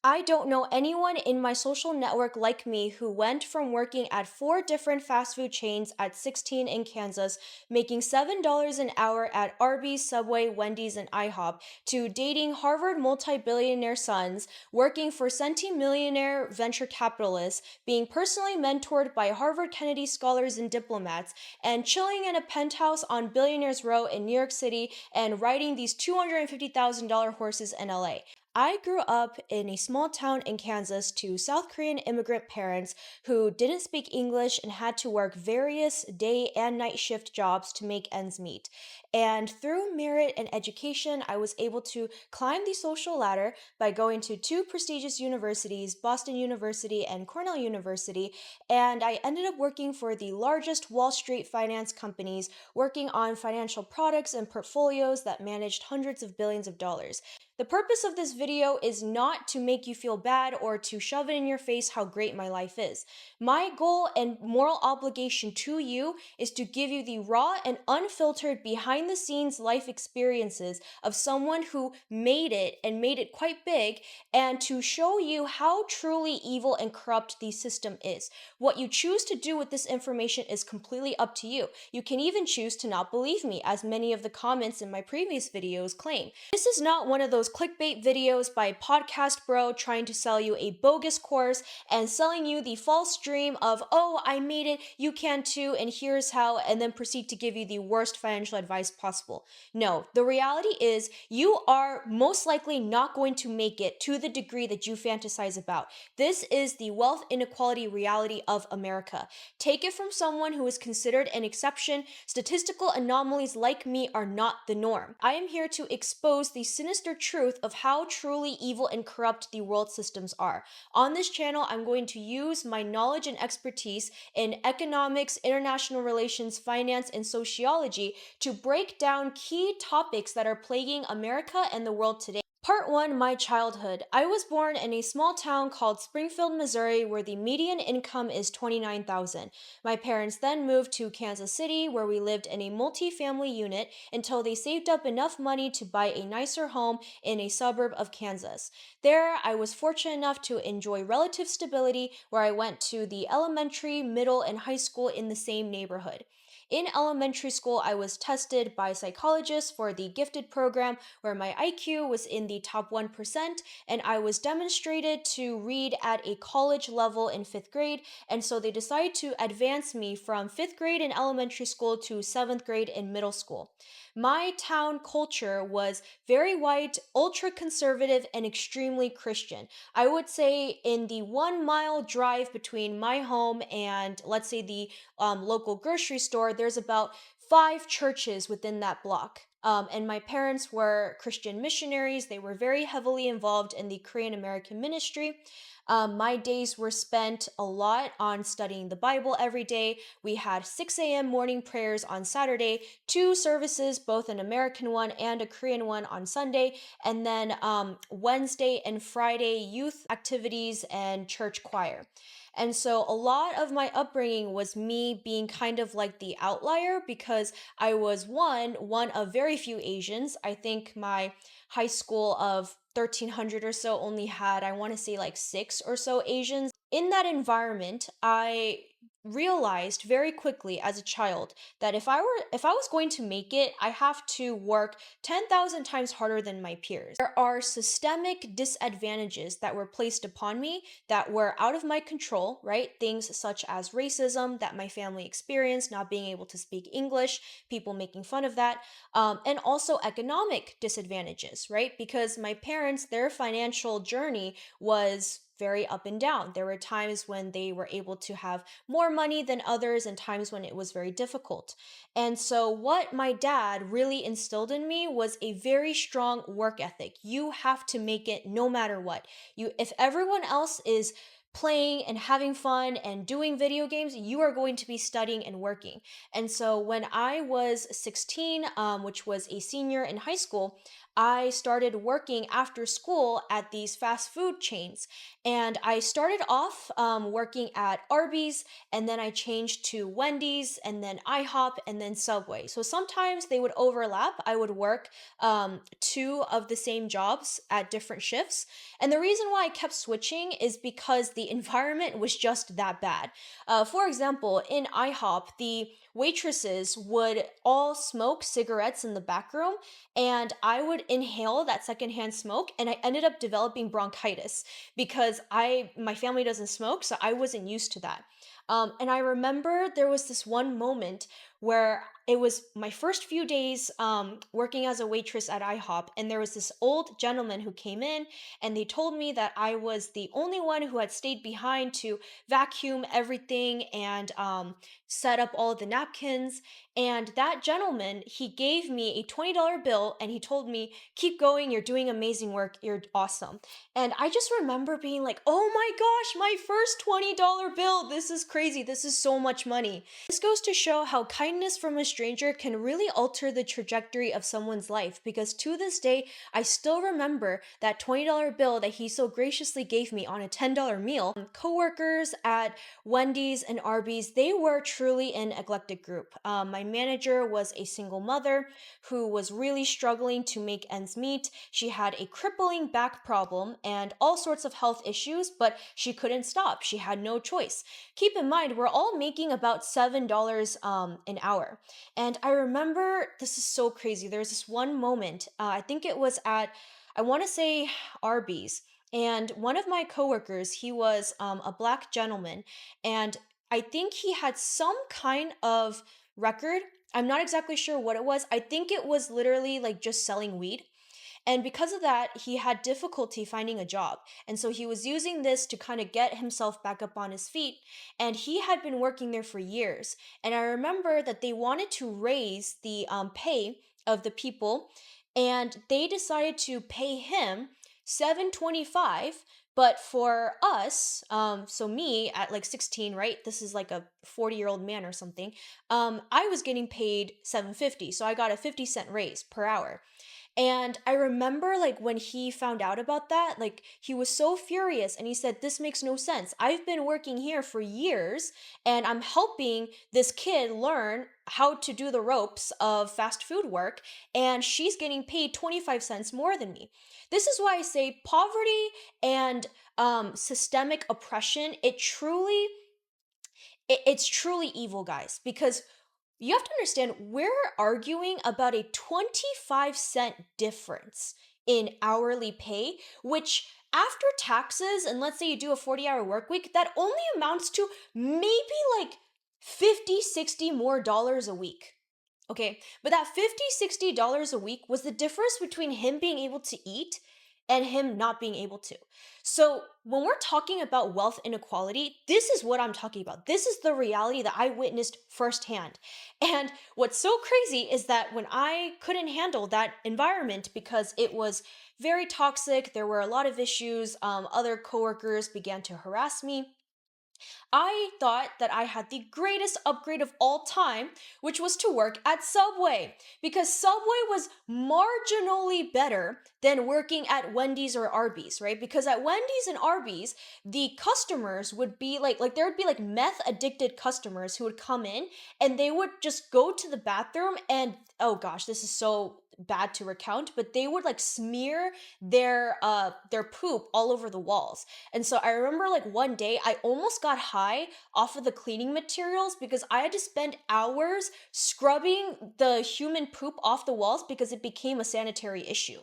I don't know anyone in my social network like me who went from working at four different fast food chains at 16 in Kansas, making $7 an hour at Arby's, Subway, Wendy's, and IHOP, to dating Harvard multi-billionaire sons, working for centimillionaire venture capitalists, being personally mentored by Harvard Kennedy scholars and diplomats, and chilling in a penthouse on Billionaires Row in New York City and riding these $250,000 horses in LA. I grew up in a small town in Kansas to South Korean immigrant parents who didn't speak English and had to work various day and night shift jobs to make ends meet. And through merit and education, I was able to climb the social ladder by going to two prestigious universities, Boston University and Cornell University, and I ended up working for the largest Wall Street finance companies, working on financial products and portfolios that managed hundreds of billions of dollars. The purpose of this video is not to make you feel bad or to shove it in your face how great my life is. My goal and moral obligation to you is to give you the raw and unfiltered behind the scenes life experiences of someone who made it and made it quite big, and to show you how truly evil and corrupt the system is. What you choose to do with this information is completely up to you. You can even choose to not believe me, as many of the comments in my previous videos claim. This is not one of those clickbait videos by podcast bro trying to sell you a bogus course and selling you the false dream of, oh, I made it, you can too, and here's how, and then proceed to give you the worst financial advice possible. No, the reality is you are most likely not going to make it to the degree that you fantasize about. This is the wealth inequality reality of America. Take it from someone who is considered an exception. Statistical anomalies like me are not the norm. I am here to expose the sinister truth of how truly evil and corrupt the world systems are. On this channel, I'm going to use my knowledge and expertise in economics, international relations, finance, and sociology to break down key topics that are plaguing America and the world today. Part 1, my childhood. I was born in a small town called Springfield, Missouri, where the median income is $29,000. My parents then moved to Kansas City, where we lived in a multi-family unit until they saved up enough money to buy a nicer home in a suburb of Kansas. There, I was fortunate enough to enjoy relative stability, where I went to the elementary, middle, and high school in the same neighborhood. In elementary school, I was tested by psychologists for the gifted program, where my IQ was in the top 1%, and I was demonstrated to read at a college level in 5th grade, and so they decided to advance me from 5th grade in elementary school to 7th grade in middle school. My town culture was very white, ultra conservative, and extremely Christian. I would say in the 1 mile drive between my home and, let's say, the local grocery store, there's about 5 churches within that block. And my parents were Christian missionaries. They were very heavily involved in the Korean American ministry. My days were spent a lot on studying the Bible every day. We had 6 a.m. morning prayers on Saturday, 2 services, both an American one and a Korean one on Sunday, and then Wednesday and Friday youth activities and church choir. And so a lot of my upbringing was me being kind of like the outlier because I was one of very few Asians. I think my high school of 1,300 or so only had, I want to say, like 6 or so Asians. In that environment, I realized very quickly as a child that if I was going to make it, I have to work 10,000 times harder than my peers. There are systemic disadvantages that were placed upon me that were out of my control, right? Things such as racism that my family experienced, not being able to speak English, people making fun of that, and also economic disadvantages, right? Because my parents, their financial journey was very up and down. There were times when they were able to have more money than others and times when it was very difficult. And so what my dad really instilled in me was a very strong work ethic. You have to make it no matter what. If everyone else is playing and having fun and doing video games, you are going to be studying and working. And so when I was 16, which was a senior in high school, I started working after school at these fast food chains. And I started off working at Arby's, and then I changed to Wendy's, and then IHOP, and then Subway. So sometimes they would overlap. I would work two of the same jobs at different shifts. And the reason why I kept switching is because the environment was just that bad. For example, in IHOP, the waitresses would all smoke cigarettes in the back room, and I would inhale that secondhand smoke, and I ended up developing bronchitis because my family doesn't smoke, so I wasn't used to that. And I remember there was this one moment where it was my first few days working as a waitress at IHOP, and there was this old gentleman who came in, and they told me that I was the only one who had stayed behind to vacuum everything and set up all of the napkins. And that gentleman, he gave me a $20 bill, and he told me, "Keep going, you're doing amazing work, you're awesome." And I just remember being like, "Oh my gosh, my first $20 bill, this is crazy, this is so much money." This goes to show how kindness from a stranger can really alter the trajectory of someone's life, because to this day, I still remember that $20 bill that he so graciously gave me on a $10 meal. Coworkers at Wendy's and Arby's, they were truly an eclectic group. My manager was a single mother who was really struggling to make ends meet. She had a crippling back problem and all sorts of health issues, but she couldn't stop. She had no choice. Keep in mind, we're all making about $7 an hour. And I remember, this is so crazy. There was this one moment, I think it was at, I want to say Arby's. And one of my coworkers, he was a black gentleman, and I think he had some kind of record. I'm not exactly sure what it was. I think it was literally like just selling weed. And because of that, he had difficulty finding a job. And so he was using this to kind of get himself back up on his feet. And he had been working there for years. And I remember that they wanted to raise the pay of the people, and they decided to pay him 725. But for us, so me at like 16, right? This is like a 40-year-old man or something. I was getting paid 750. So I got a 50-cent raise per hour. And I remember like when he found out about that, like he was so furious, and he said, "This makes no sense. I've been working here for years, and I'm helping this kid learn how to do the ropes of fast food work, and she's getting paid 25 cents more than me." This is why I say poverty and systemic oppression, it's truly evil, guys, because you have to understand we're arguing about a 25-cent difference in hourly pay, which after taxes, and let's say you do a 40-hour work week, that only amounts to maybe like 50, 60 more dollars a week. Okay, but that 50, $60 a week was the difference between him being able to eat and him not being able to. So when we're talking about wealth inequality, this is what I'm talking about. This is the reality that I witnessed firsthand. And what's so crazy is that when I couldn't handle that environment because it was very toxic, there were a lot of issues, other coworkers began to harass me. I thought that I had the greatest upgrade of all time, which was to work at Subway, because Subway was marginally better than working at Wendy's or Arby's, right? Because at Wendy's and Arby's, the customers would be like there would be like meth addicted customers who would come in, and they would just go to the bathroom, and oh gosh, this is so bad to recount, but they would like smear their poop all over the walls. And so I remember like one day I almost got high off of the cleaning materials because I had to spend hours scrubbing the human poop off the walls because it became a sanitary issue.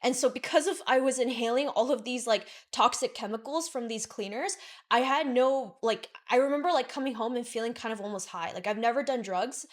And so because of I was inhaling all of these like toxic chemicals from these cleaners, I had no like I remember like coming home and feeling kind of almost high. Like I've never done drugs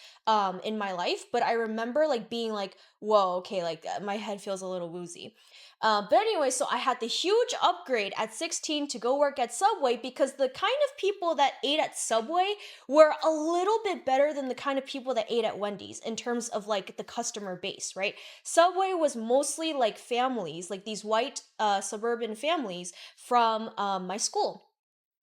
in my life, but I remember like being like, "Whoa, okay, like my head feels a little woozy." But anyway, so I had the huge upgrade at 16 to go work at Subway because the kind of people that ate at Subway were a little bit better than the kind of people that ate at Wendy's in terms of like the customer base, right? Subway was mostly like families, like these white suburban families from my school.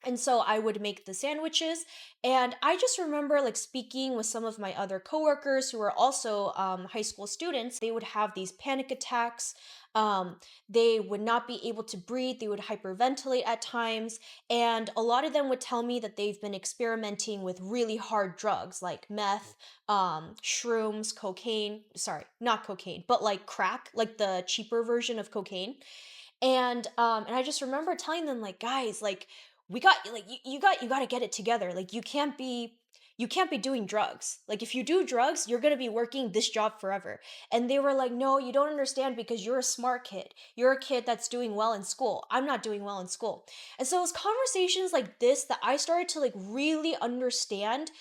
And so I would make the sandwiches. And I just remember like speaking with some of my other coworkers who were also high school students. They would have these panic attacks. Um, they would not be able to breathe. They would hyperventilate at times. And a lot of them would tell me that they've been experimenting with really hard drugs like meth, shrooms, cocaine. Sorry, not cocaine, but like crack, like the cheaper version of cocaine. And I just remember telling them like, guys, like we got like you got to get it together. Like you can't be doing drugs. Like if you do drugs, you're going to be working this job forever. And they were like, "No, you don't understand because you're a smart kid. You're a kid that's doing well in school. I'm not doing well in school." And so it was conversations like this that I started to like really understand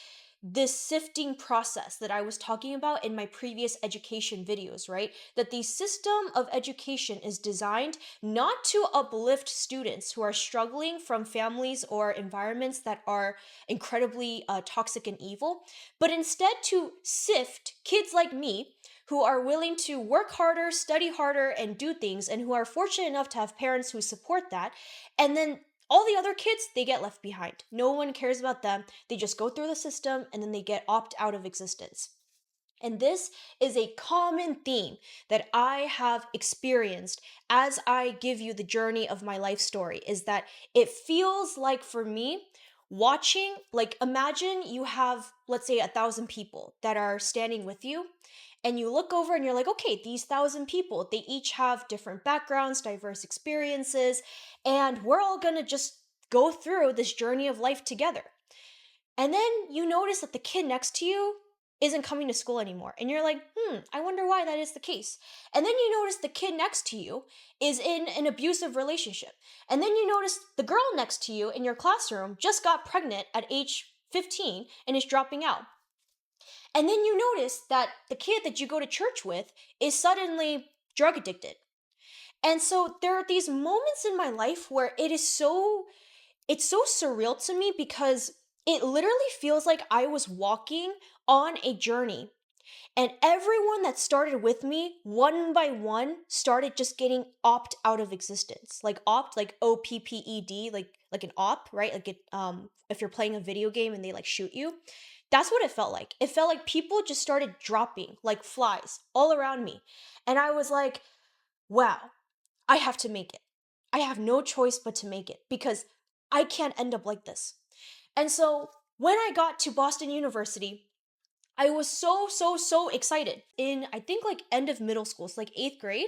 this sifting process that I was talking about in my previous education videos, right? That the system of education is designed not to uplift students who are struggling from families or environments that are incredibly toxic and evil, but instead to sift kids like me who are willing to work harder, study harder, and do things, and who are fortunate enough to have parents who support that. And then all the other kids, they get left behind. No one cares about them. They just go through the system and then they get opt out of existence. And this is a common theme that I have experienced as I give you the journey of my life story is that it feels like for me, watching, like imagine you have, let's say, 1,000 people that are standing with you. And you look over and you're like, okay, these 1,000 people, they each have different backgrounds, diverse experiences, and we're all gonna just go through this journey of life together. And then you notice that the kid next to you isn't coming to school anymore. And you're like, I wonder why that is the case. And then you notice the kid next to you is in an abusive relationship. And then you notice the girl next to you in your classroom just got pregnant at age 15 and is dropping out. And then you notice that the kid that you go to church with is suddenly drug addicted. And so there are these moments in my life where it's so surreal to me because it literally feels like I was walking on a journey and everyone that started with me one by one started just getting opt out of existence. Like opt, like OPPED, like an op, right? Like it if you're playing a video game and they like shoot you. That's what it felt like. It felt like people just started dropping like flies all around me. And I was like, wow, I have to make it. I have no choice but to make it because I can't end up like this. And so when I got to Boston University, I was so excited. In, I think, like end of middle school, so like eighth grade,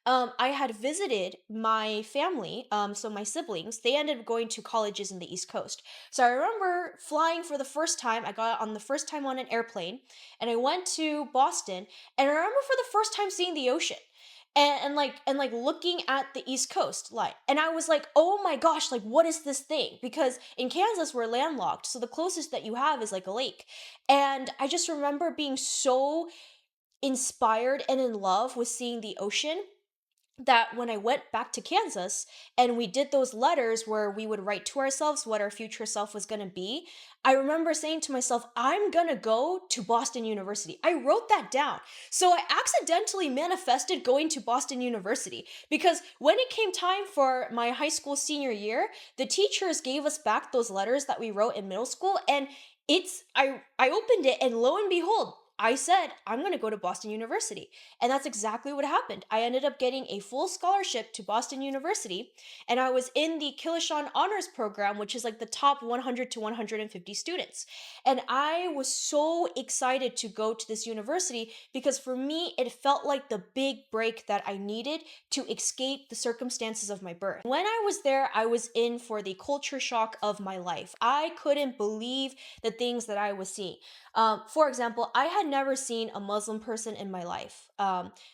I had visited my family, so my siblings, they ended up going to colleges in the East Coast. So I remember flying for the first time. I got on the first time on an airplane and I went to Boston and I remember for the first time seeing the ocean. And like looking at the East Coast line. And I was like, oh my gosh, like what is this thing? Because in Kansas we're landlocked, so the closest that you have is like a lake. And I just remember being so inspired and in love with seeing the ocean that when I went back to Kansas and we did those letters where we would write to ourselves what our future self was going to be, I remember saying to myself, I'm going to go to Boston University. I wrote that down. So I accidentally manifested going to Boston University because when it came time for my high school senior year, the teachers gave us back those letters that we wrote in middle school and I opened it and lo and behold, I said, I'm going to go to Boston University. And that's exactly what happened. I ended up getting a full scholarship to Boston University, and I was in the Kilishan Honors Program, which is like the top 100 to 150 students. And I was so excited to go to this university because for me, it felt like the big break that I needed to escape the circumstances of my birth. When I was there, I was in for the culture shock of my life. I couldn't believe the things that I was seeing. For example, I had never seen a Muslim person in my life.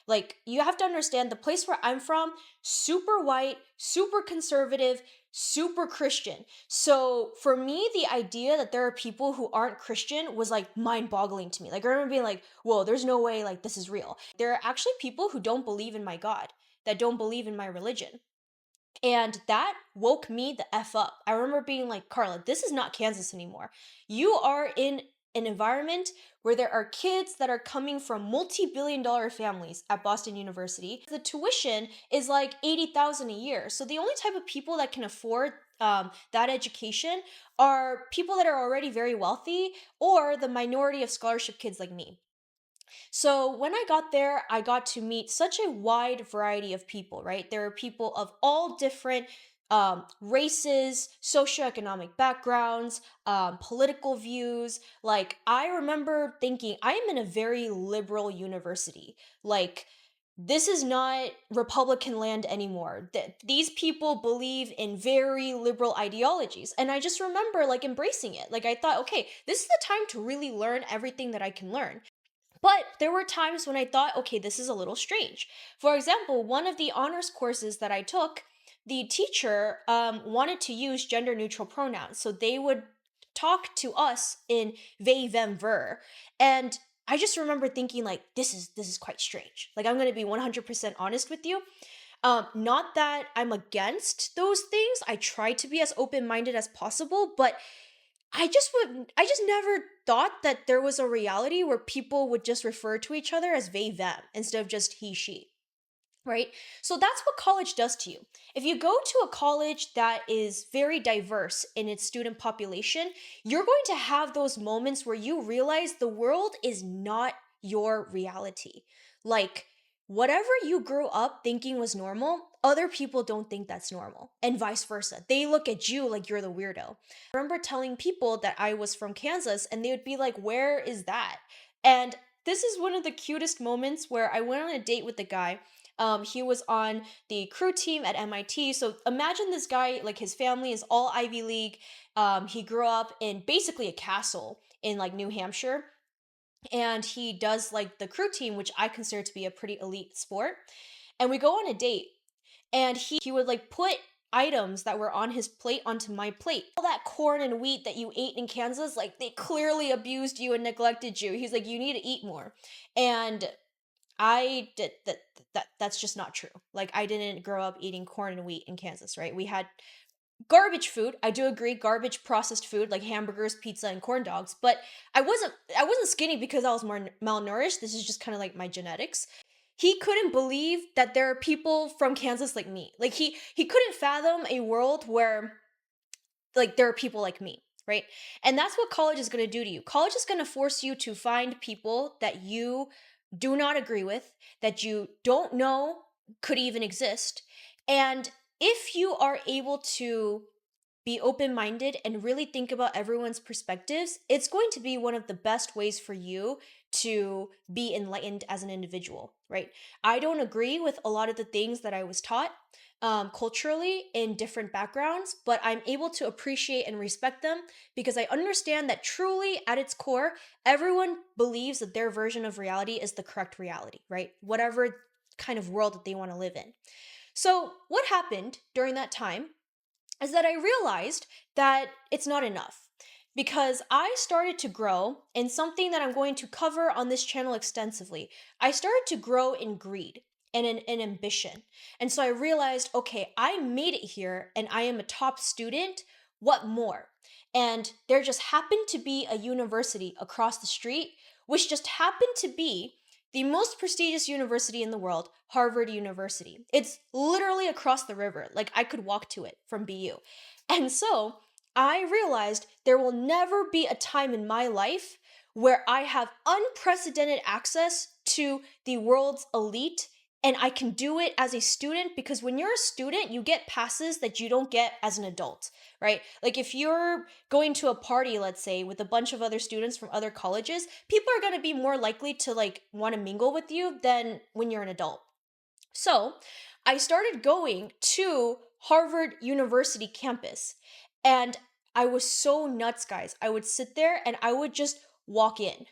Like, you have to understand the place where I'm from, super white, super conservative, super Christian. So for me, the idea that there are people who aren't Christian was like mind boggling to me. Like, I remember being like, whoa, there's no way like this is real. There are actually people who don't believe in my God, that don't believe in my religion. And that woke me the F up. I remember being like, Carla, this is not Kansas anymore. You are in an environment where there are kids that are coming from multi-billion-dollar families at Boston University. The tuition is like $80,000 a year. So the only type of people that can afford that education are people that are already very wealthy or the minority of scholarship kids like me. So when I got there, I got to meet such a wide variety of people, right? There are people of all different races, socioeconomic backgrounds, political views. Like, I remember thinking, I am in a very liberal university. Like, this is not Republican land anymore. These people believe in very liberal ideologies. And I just remember like embracing it. Like, I thought, okay, this is the time to really learn everything that I can learn. But there were times when I thought, okay, this is a little strange. For example, one of the honors courses that I took, the teacher wanted to use gender neutral pronouns. So they would talk to us in they, them, ver. And I just remember thinking like, this is quite strange. Like, I'm going to be 100% honest with you. Not that I'm against those things. I try to be as open-minded as possible, but I just never thought that there was a reality where people would just refer to each other as they, them instead of just he, she. Right? So that's what college does to you. If you go to a college that is very diverse in its student population, you're going to have those moments where you realize the world is not your reality. Like, whatever you grew up thinking was normal, other people don't think that's normal, and vice versa. They look at you like you're the weirdo. I remember telling people that I was from Kansas, and they would be like, "Where is that?" And this is one of the cutest moments where I went on a date with the guy. He was on the crew team at MIT. So imagine this guy, like his family is all Ivy League. He grew up in basically a castle in like New Hampshire. And he does like the crew team, which I consider to be a pretty elite sport. And we go on a date, and he would like put items that were on his plate onto my plate. All that corn and wheat that you ate in Kansas, like they clearly abused you and neglected you. He's like, you need to eat more. And I did that's just not true. Like, I didn't grow up eating corn and wheat in Kansas, right? We had garbage food. I do agree, garbage processed food like hamburgers, pizza, and corn dogs, but I wasn't skinny because I was more malnourished. This is just kind of like my genetics. He couldn't believe that there are people from Kansas like me. Like, he couldn't fathom a world where like there are people like me, right? And that's what college is going to do to you. College is going to force you to find people that you do not agree with, that you don't know could even exist. And if you are able to be open minded and really think about everyone's perspectives, it's going to be one of the best ways for you to be enlightened as an individual, right? I don't agree with a lot of the things that I was taught culturally in different backgrounds, but I'm able to appreciate and respect them because I understand that truly at its core, everyone believes that their version of reality is the correct reality, right? Whatever kind of world that they want to live in. So, what happened during that time is that I realized that it's not enough because I started to grow in something that I'm going to cover on this channel extensively. I started to grow in greed and in ambition. And so I realized, okay, I made it here and I am a top student. What more? And there just happened to be a university across the street, which just happened to be the most prestigious university in the world, Harvard University. It's literally across the river. Like, I could walk to it from BU. And so I realized there will never be a time in my life where I have unprecedented access to the world's elite, and I can do it as a student, because when you're a student, you get passes that you don't get as an adult, right? Like, if you're going to a party, let's say, with a bunch of other students from other colleges, people are going to be more likely to like want to mingle with you than when you're an adult. So I started going to Harvard University campus, and I was so nuts, guys. I would sit there and I would just walk in.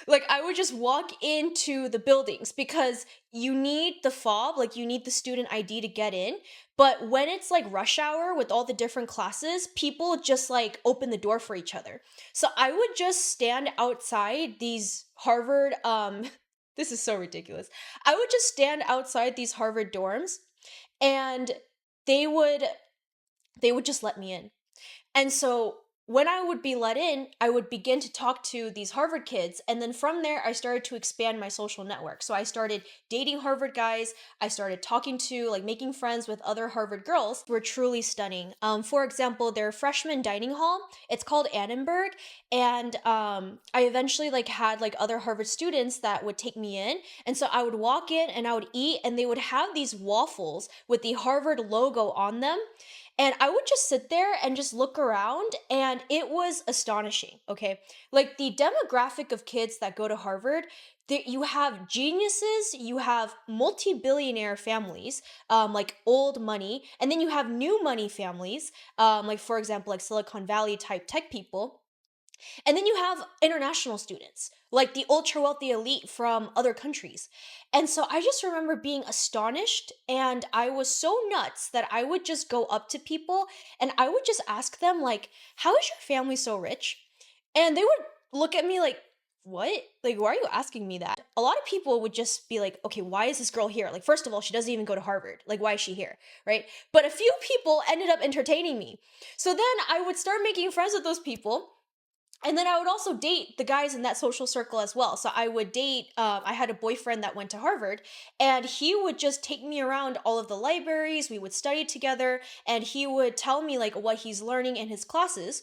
Like, I would just walk into the buildings because you need the fob, like you need the student ID to get in. But when it's like rush hour with all the different classes, people just like open the door for each other. So I would just stand outside these Harvard this is so ridiculous. I would just stand outside these Harvard dorms, and they would just let me in. And so when I would be let in, I would begin to talk to these Harvard kids. And then from there, I started to expand my social network. So I started dating Harvard guys. I started talking to, like, making friends with other Harvard girls who were truly stunning. For example, their freshman dining hall, it's called Annenberg. And I eventually, like, had, like, other Harvard students that would take me in. And so I would walk in and I would eat, and they would have these waffles with the Harvard logo on them. And I would just sit there and just look around, and it was astonishing, okay? Like, the demographic of kids that go to Harvard, you have geniuses, you have multi-billionaire families, like old money, and then you have new money families, like, for example, like Silicon Valley type tech people. And then you have international students, like the ultra wealthy elite from other countries. And so I just remember being astonished, and I was so nuts that I would just go up to people and I would just ask them, like, how is your family so rich? And they would look at me like, what? Like, why are you asking me that? A lot of people would just be like, okay, why is this girl here? Like, first of all, she doesn't even go to Harvard. Like, why is she here? Right? But a few people ended up entertaining me. So then I would start making friends with those people, and then I would also date the guys in that social circle as well. So I would date, I had a boyfriend that went to Harvard, and he would just take me around all of the libraries. We would study together, and he would tell me, like, what he's learning in his classes.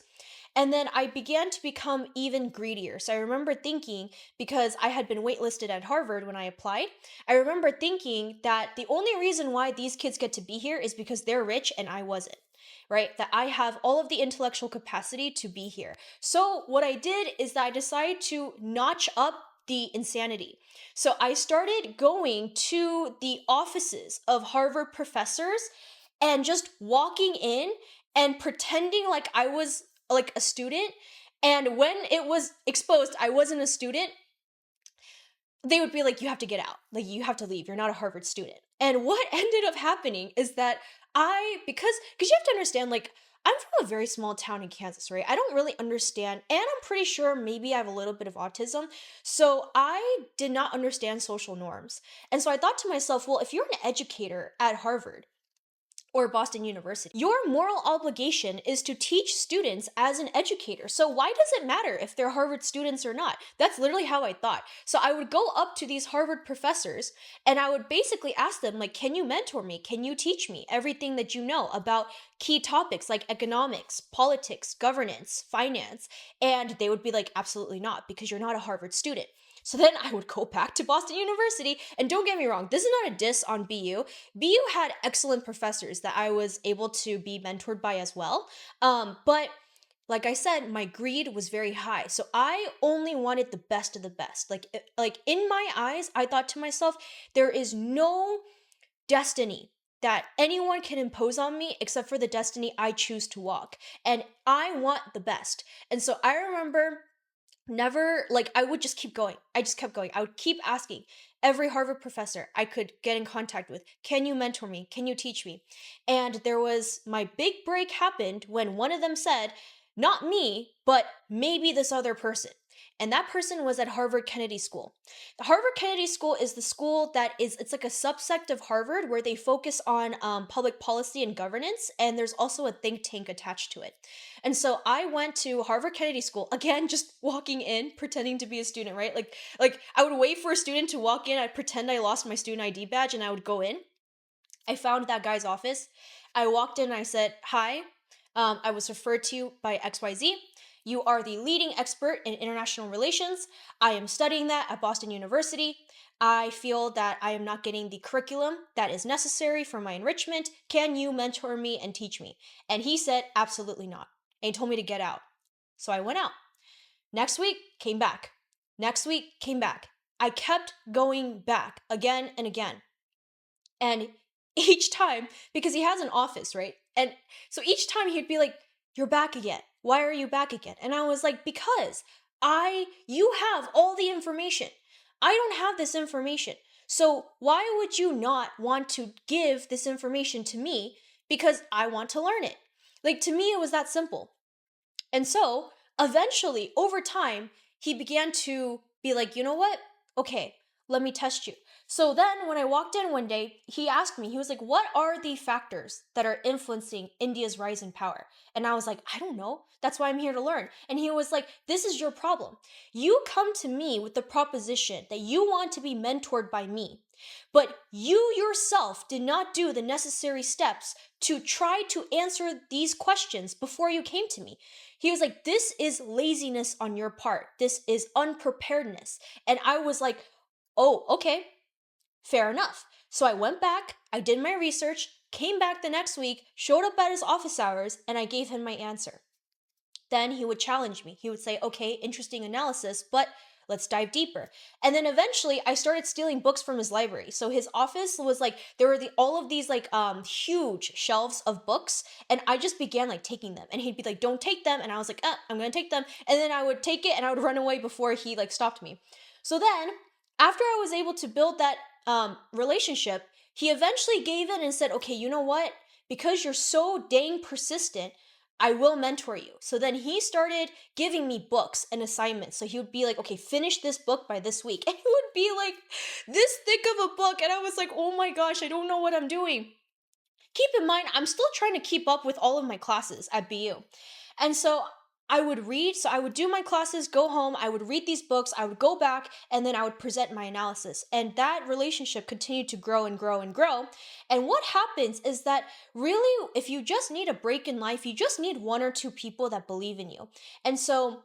And then I began to become even greedier. So I remember thinking, because I had been waitlisted at Harvard when I applied, I remember thinking that the only reason why these kids get to be here is because they're rich and I wasn't, right? That I have all of the intellectual capacity to be here. So what I did is that I decided to notch up the insanity. So I started going to the offices of Harvard professors and just walking in and pretending like I was like a student. And when it was exposed I wasn't a student, they would be like, you have to get out. Like, you have to leave. You're not a Harvard student. And what ended up happening is that because you have to understand, like, I'm from a very small town in Kansas, right? I don't really understand, and I'm pretty sure maybe I have a little bit of autism. So I did not understand social norms. And so I thought to myself, well, if you're an educator at Harvard, or Boston University, your moral obligation is to teach students as an educator. So why does it matter if they're Harvard students or not? That's literally how I thought. So I would go up to these Harvard professors and I would basically ask them, like, can you mentor me? Can you teach me everything that you know about key topics like economics, politics, governance, finance? And they would be like, absolutely not, because you're not a Harvard student. So then I would go back to Boston University, and don't get me wrong, this is not a diss on BU. BU had excellent professors that I was able to be mentored by as well. But like I said, my greed was very high. So I only wanted the best of the best. Like in my eyes, I thought to myself, there is no destiny that anyone can impose on me except for the destiny I choose to walk. And I want the best. And so I remember never, like, I would just keep going. I just kept going. I would keep asking every Harvard professor I could get in contact with, can you mentor me? Can you teach me? And there was, my big break happened when one of them said, not me, but maybe this other person. And that person was at Harvard Kennedy School. The Harvard Kennedy School is the school that is, it's like a subsect of Harvard where they focus on public policy and governance, and there's also a think tank attached to it. And so I went to Harvard Kennedy School, again, just walking in, pretending to be a student, right? Like I would wait for a student to walk in, I'd pretend I lost my student ID badge, and I would go in. I found that guy's office. I walked in and I said, hi, I was referred to you by XYZ. You are the leading expert in international relations. I am studying that at Boston University. I feel that I am not getting the curriculum that is necessary for my enrichment. Can you mentor me and teach me? And he said, absolutely not. And he told me to get out. So I went out. Next week, came back. Next week, came back. I kept going back again and again. And each time, because he has an office, right? And so each time he'd be like, you're back again. Why are you back again? And I was like, because you have all the information. I don't have this information. So why would you not want to give this information to me? Because I want to learn it. Like, to me, it was that simple. And so eventually, over time, he began to be like, you know what? Okay, let me test you. So then when I walked in one day, he asked me, he was like, "What are the factors that are influencing India's rise in power?" And I was like, "I don't know. That's why I'm here to learn." And he was like, "This is your problem. You come to me with the proposition that you want to be mentored by me, but you yourself did not do the necessary steps to try to answer these questions before you came to me." He was like, "This is laziness on your part. This is unpreparedness." And I was like, "Oh, okay. Fair enough." So I went back, I did my research, came back the next week, showed up at his office hours, and I gave him my answer. Then he would challenge me. He would say, "Okay, interesting analysis, but let's dive deeper." And then eventually I started stealing books from his library. So his office was like there were all of these like huge shelves of books, and I just began like taking them. And he'd be like, "Don't take them." And I was like, I'm going to take them." And then I would take it and I would run away before he like stopped me. So then, after I was able to build that relationship, he eventually gave in and said, "Okay, you know what? Because you're so dang persistent, I will mentor you." So then he started giving me books and assignments. So he would be like, "Okay, finish this book by this week." And it would be like this thick of a book. And I was like, "Oh my gosh, I don't know what I'm doing." Keep in mind, I'm still trying to keep up with all of my classes at BU. And so I would read, so I would do my classes, go home, I would read these books, I would go back, and then I would present my analysis. And that relationship continued to grow and grow and grow. And what happens is that really, if you just need a break in life, you just need one or two people that believe in you. And so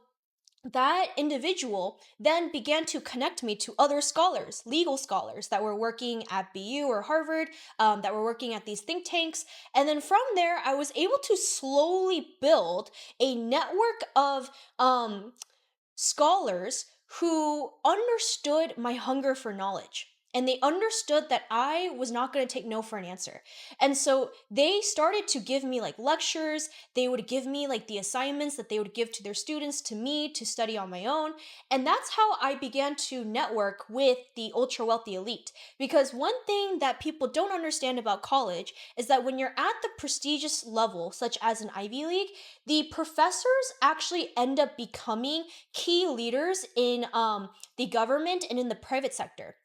that individual then began to connect me to other scholars, legal scholars that were working at BU or Harvard, that were working at these think tanks. And then from there, I was able to slowly build a network of scholars who understood my hunger for knowledge. And they understood that I was not going to take no for an answer. And so they started to give me like lectures. They would give me like the assignments that they would give to their students to me to study on my own. And that's how I began to network with the ultra wealthy elite. Because one thing that people don't understand about college is that when you're at the prestigious level, such as an Ivy League, the professors actually end up becoming key leaders in the government and in the private sector.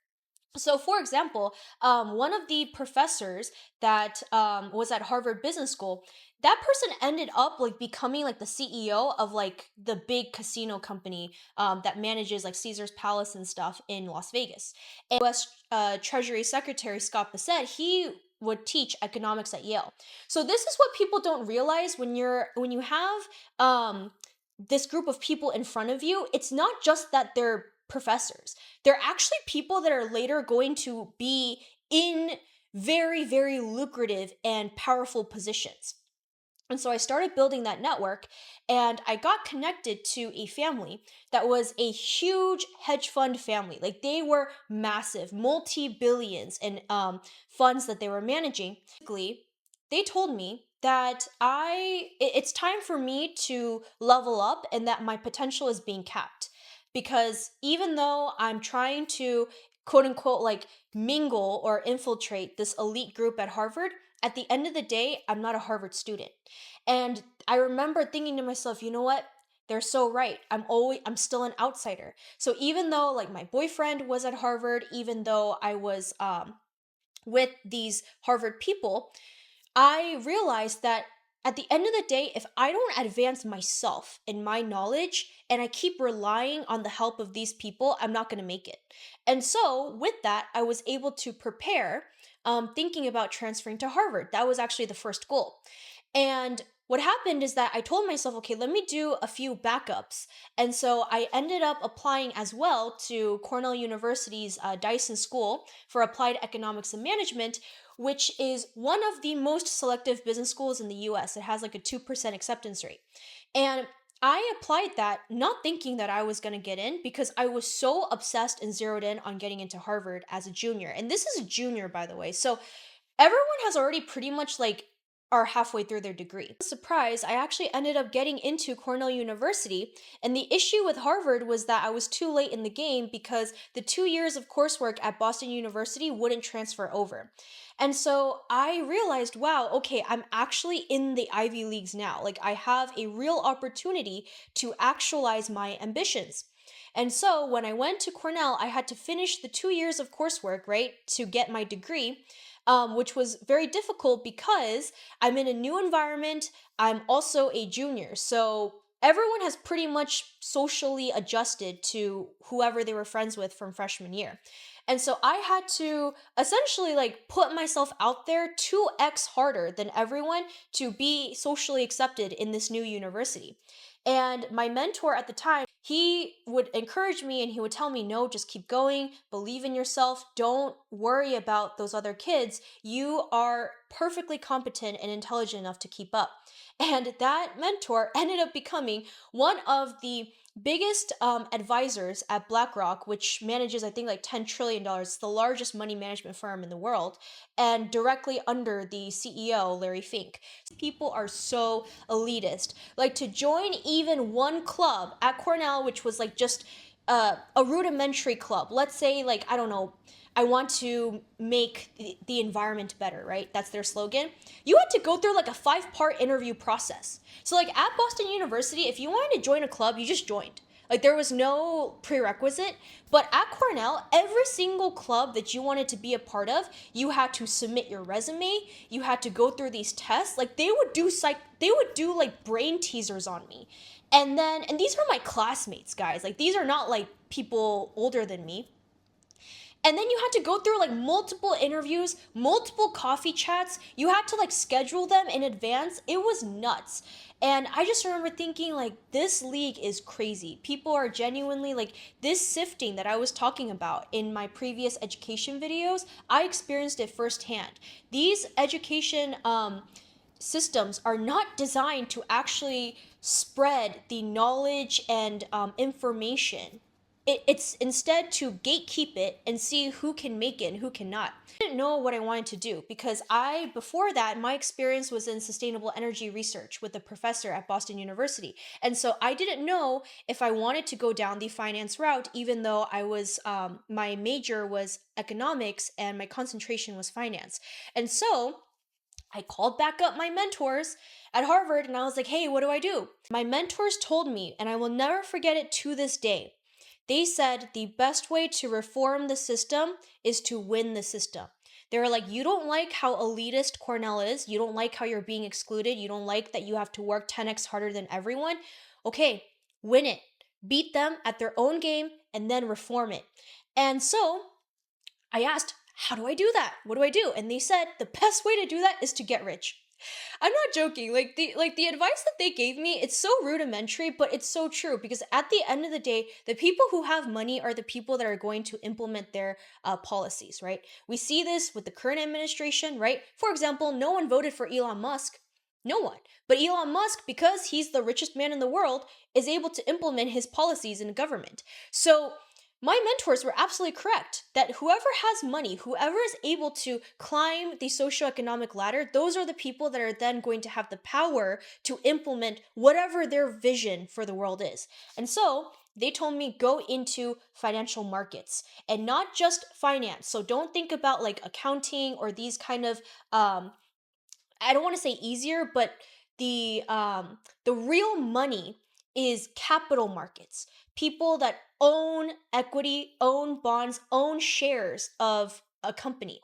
So, for example, one of the professors that was at Harvard Business School, that person ended up like becoming like the CEO of like the big casino company that manages like Caesar's Palace and stuff in Las Vegas. And U.S. Treasury Secretary Scott Bassett, he would teach economics at Yale. So this is what people don't realize when you have this group of people in front of you. It's not just that they're professors. They're actually people that are later going to be in very, very lucrative and powerful positions. And so I started building that network, and I got connected to a family that was a huge hedge fund family. Like they were massive, multi-billions in funds that they were managing. Basically, they told me that it's time for me to level up and that my potential is being capped. Because even though I'm trying to quote unquote like mingle or infiltrate this elite group at Harvard, at the end of the day, I'm not a Harvard student. And I remember thinking to myself, you know what? They're so right. I'm still an outsider. So even though like my boyfriend was at Harvard, even though I was with these Harvard people, I realized that at the end of the day, if I don't advance myself in my knowledge and I keep relying on the help of these people, I'm not going to make it. And so, with that, I was able to prepare, thinking about transferring to Harvard. That was actually the first goal. And what happened is that I told myself, okay, let me do a few backups. And so I ended up applying as well to Cornell University's Dyson School for Applied Economics and Management, which is one of the most selective business schools in the US. It has like a 2% acceptance rate. And I applied that not thinking that I was going to get in because I was so obsessed and zeroed in on getting into Harvard as a junior. And this is a junior, by the way. So everyone has already pretty much like are halfway through their degree. Surprise, I actually ended up getting into Cornell University, and the issue with Harvard was that I was too late in the game because the 2 years of coursework at Boston University wouldn't transfer over. And so I realized, wow, okay, I'm actually in the Ivy Leagues now. Like I have a real opportunity to actualize my ambitions. And so when I went to Cornell, I had to finish the 2 years of coursework, right, to get my degree, which was very difficult because I'm in a new environment. I'm also a junior. So everyone has pretty much socially adjusted to whoever they were friends with from freshman year. And so I had to essentially like put myself out there 2x harder than everyone to be socially accepted in this new university. And my mentor at the time, he would encourage me and he would tell me, no, just keep going, believe in yourself, don't worry about those other kids. You are perfectly competent and intelligent enough to keep up. And that mentor ended up becoming one of the biggest advisors at BlackRock, which manages, I think, like $10 trillion. It's the largest money management firm in the world, and directly under the CEO, Larry Fink. People are so elitist. Like to join even one club at Cornell, which was like just a rudimentary club. Let's say, like, I don't know, I want to make the environment better, right? That's their slogan. You had to go through like a 5-part interview process. So, like at Boston University, if you wanted to join a club, you just joined. Like there was no prerequisite. But at Cornell, every single club that you wanted to be a part of, you had to submit your resume. You had to go through these tests. Like they would do like brain teasers on me. And these were my classmates, guys. Like these are not like people older than me. And then you had to go through like multiple interviews, multiple coffee chats. You had to like schedule them in advance. It was nuts. And I just remember thinking like this league is crazy. People are genuinely like this sifting that I was talking about in my previous education videos. I experienced it firsthand. These education systems are not designed to actually spread the knowledge and information. It's instead to gatekeep it and see who can make it and who cannot. I didn't know what I wanted to do because before that, my experience was in sustainable energy research with a professor at Boston University. And so I didn't know if I wanted to go down the finance route, even though my major was economics and my concentration was finance. And so I called back up my mentors at Harvard and I was like, hey, what do I do? My mentors told me, and I will never forget it to this day. They said the best way to reform the system is to win the system. They were like, you don't like how elitist Cornell is. You don't like how you're being excluded. You don't like that you have to work 10x harder than everyone. Okay, win it. Beat them at their own game and then reform it. And so I asked, how do I do that? What do I do? And they said the best way to do that is to get rich. I'm not joking. Like the advice that they gave me, it's so rudimentary, but it's so true because at the end of the day, the people who have money are the people that are going to implement their policies, right? We see this with the current administration, right? For example, no one voted for Elon Musk. No one. But Elon Musk, because he's the richest man in the world, is able to implement his policies in government. So my mentors were absolutely correct that whoever has money, whoever is able to climb the socioeconomic ladder, those are the people that are then going to have the power to implement whatever their vision for the world is. And so they told me go into financial markets and not just finance. So don't think about like accounting or these kind of I don't want to say easier, but the real money is capital markets. People that own equity, own bonds, own shares of a company.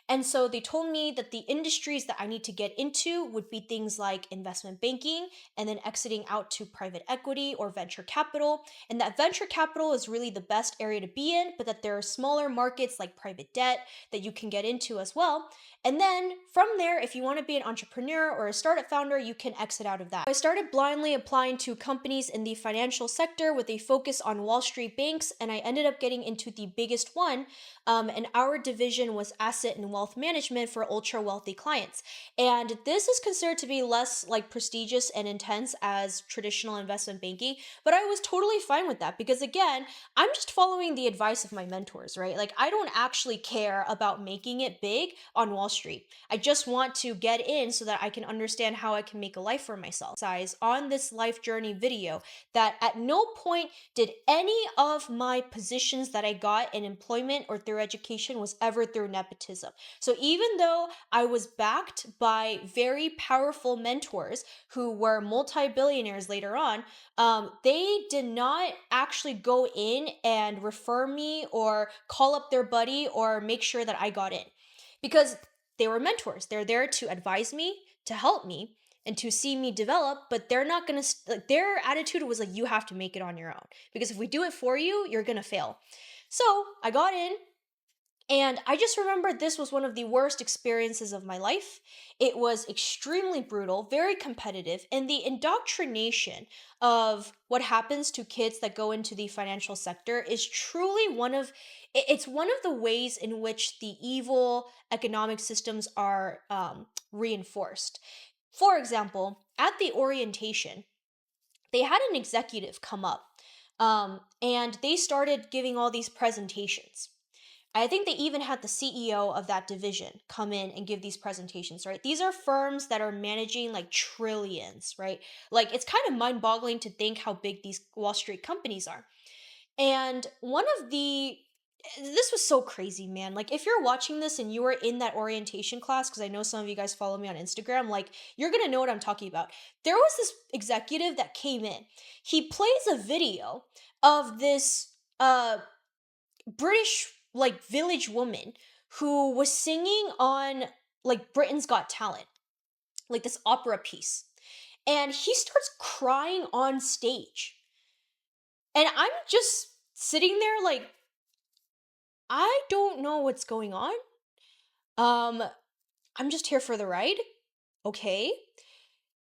And so they told me that the industries that I need to get into would be things like investment banking and then exiting out to private equity or venture capital. And that venture capital is really the best area to be in, but that there are smaller markets like private debt that you can get into as well. And then from there, if you want to be an entrepreneur or a startup founder, you can exit out of that. I started blindly applying to companies in the financial sector with a focus on Wall Street banks, and I ended up getting into the biggest one. And our division was asset and wealth management for ultra wealthy clients. And this is considered to be less like prestigious and intense as traditional investment banking, but I was totally fine with that because again, I'm just following the advice of my mentors, right? Like I don't actually care about making it big on Wall Street. I just want to get in so that I can understand how I can make a life for myself. Size on this life journey video that at no point did any of my positions that I got in employment or through education was ever through nepotism. So even though I was backed by very powerful mentors who were multi-billionaires later on, they did not actually go in and refer me or call up their buddy or make sure that I got in, because they were mentors. They're there to advise me, to help me, and to see me develop, but they're not gonna, like, their attitude was like, you have to make it on your own. Because if we do it for you, you're gonna fail. So I got in, and I just remember this was one of the worst experiences of my life. It was extremely brutal, very competitive, and the indoctrination of what happens to kids that go into the financial sector is truly it's one of the ways in which the evil economic systems are reinforced. For example, at the orientation, they had an executive come up, and they started giving all these presentations. I think they even had the CEO of that division come in and give these presentations, right? These are firms that are managing like trillions, right? Like, it's kind of mind boggling to think how big these Wall Street companies are. And this was so crazy, man. Like, if you're watching this and you were in that orientation class, because I know some of you guys follow me on Instagram, like, you're gonna know what I'm talking about. There was this executive that came in. He plays a video of this British like village woman who was singing on like Britain's Got Talent, like this opera piece. And he starts crying on stage. And I'm just sitting there like, I don't know what's going on. Um I'm just here for the ride. Okay.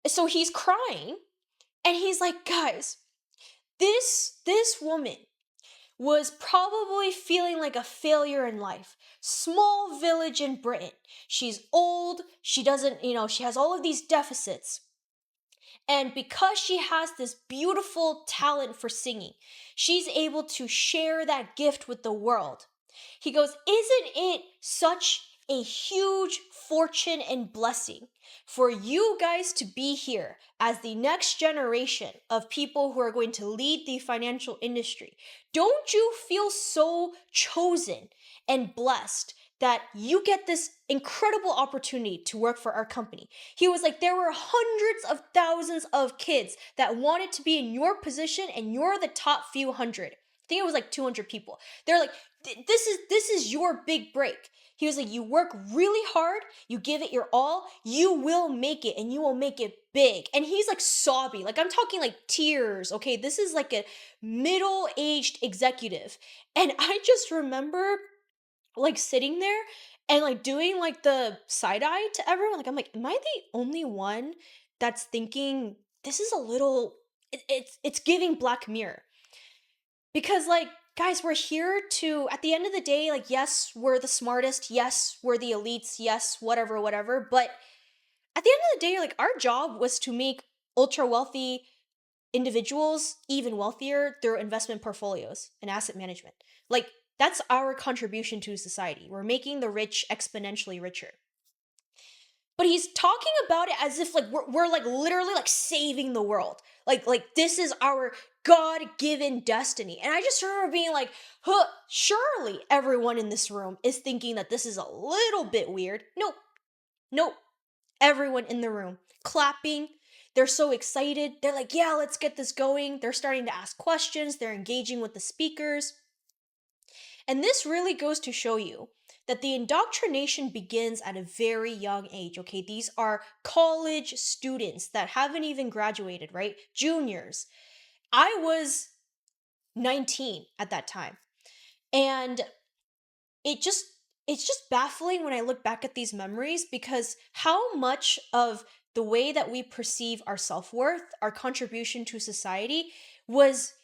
So he's crying and he's like, "Guys, this woman was probably feeling like a failure in life. Small village in Britain. She's old. She doesn't, she has all of these deficits. And because she has this beautiful talent for singing, she's able to share that gift with the world." He goes, "Isn't it such a huge fortune and blessing for you guys to be here as the next generation of people who are going to lead the financial industry? Don't you feel so chosen and blessed that you get this incredible opportunity to work for our company?" He was like, "There were hundreds of thousands of kids that wanted to be in your position, and you're the top few hundred." I think it was like 200 people. They're like, this is your big break." He was like, "You work really hard, you give it your all, you will make it, and you will make it big." And he's like sobbing, like I'm talking like tears. Okay, this is like a middle-aged executive. And I just remember like sitting there and like doing like the side eye to everyone. Like, I'm like, am I the only one that's thinking this is a little it's giving Black Mirror? Because, like, guys, we're here to, at the end of the day, like, yes, we're the smartest, yes, we're the elites, yes, whatever, whatever, but at the end of the day, like, our job was to make ultra wealthy individuals even wealthier through investment portfolios and asset management. Like, that's our contribution to society. We're making the rich exponentially richer. But he's talking about it as if like we're like literally like saving the world. Like this is our God-given destiny. And I just remember being like, huh, surely everyone in this room is thinking that this is a little bit weird. Nope. Nope. Everyone in the room clapping. They're so excited. They're like, "Yeah, let's get this going." They're starting to ask questions. They're engaging with the speakers. And this really goes to show you that the indoctrination begins at a very young age, okay? These are college students that haven't even graduated, right? Juniors. I was 19 at that time. And it just it's just baffling when I look back at these memories, because how much of the way that we perceive our self-worth, our contribution to society, was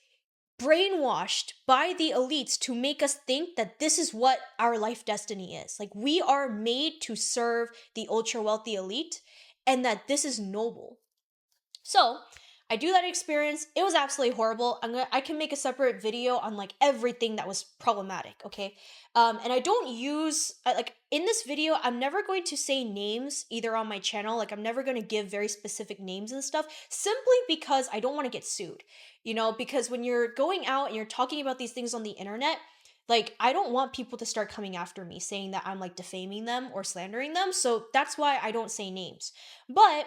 brainwashed by the elites to make us think that this is what our life destiny is. Like, we are made to serve the ultra wealthy elite, and that this is noble. So, I do that experience. It was absolutely horrible. I can make a separate video on like everything that was problematic, okay? And I don't use like in this video, I'm never going to say names either on my channel. Like, I'm never going to give very specific names and stuff, simply because I don't want to get sued. Because when you're going out and you're talking about these things on the internet, like, I don't want people to start coming after me saying that I'm like defaming them or slandering them. So that's why I don't say names. But